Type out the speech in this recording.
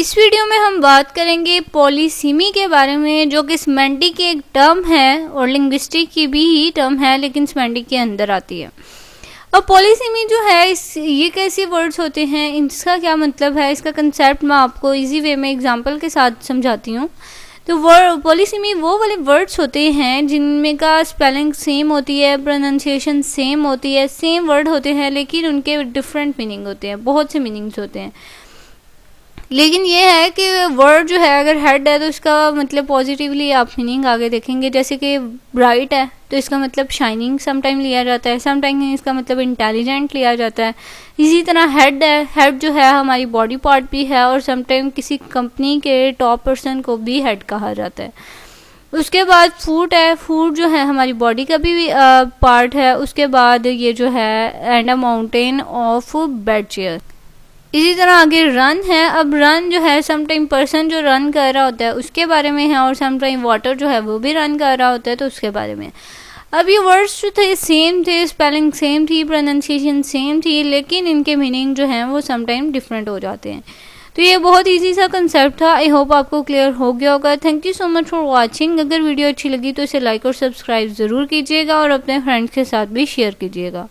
इस वीडियो में हम बात करेंगे पॉलीसीमी के बारे में, जो कि सिमेंटिक की एक टर्म है और लिंग्विस्टिक की भी ही टर्म है, लेकिन सिमेंटिक के अंदर आती है। अब पॉलीसीमी जो है ये कैसे वर्ड्स होते हैं, इसका क्या मतलब है, इसका कंसेप्ट मैं आपको इजी वे में एग्जांपल के साथ समझाती हूँ। तो पॉलीसीमी वो वाले वर्ड्स होते हैं जिनमें का स्पेलिंग सेम होती है, प्रोनाउंसिएशन सेम होती है, सेम वर्ड होते हैं, लेकिन उनके डिफरेंट मीनिंग होते हैं, बहुत से मीनिंग्स होते हैं। लेकिन ये है कि वर्ड जो है अगर हेड है तो इसका मतलब पॉजिटिवली आप मीनिंग आगे देखेंगे, जैसे कि ब्राइट है तो इसका मतलब शाइनिंग समटाइम लिया जाता है, समटाइम इसका मतलब इंटेलिजेंट लिया जाता है। इसी तरह हेड है, हेड जो है हमारी बॉडी पार्ट भी है और समटाइम किसी कंपनी के टॉप पर्सन को भी हेड कहा जाता है। उसके बाद फूट है, फूट जो है हमारी बॉडी का भी पार्ट है। उसके बाद ये जो है and a mountain of bed chair. इसी तरह आगे रन है। अब रन जो है समटाइम पर्सन जो रन कर रहा होता है उसके बारे में है, और समटाइम वाटर जो है वो भी रन कर रहा होता है तो उसके बारे में। अब ये वर्ड्स जो थे सेम थे, स्पेलिंग सेम थी, प्रोनाउंसिएशन सेम थी, लेकिन इनके मीनिंग जो हैं वो समटाइम डिफरेंट हो जाते हैं। तो ये बहुत इजी सा कंसेप्ट था। आई होप आपको क्लियर हो गया होगा। Thank you so much for watching. अगर वीडियो अच्छी लगी तो इसे लाइक और सब्सक्राइब ज़रूर कीजिएगा और अपने फ्रेंड्स के साथ भी शेयर कीजिएगा।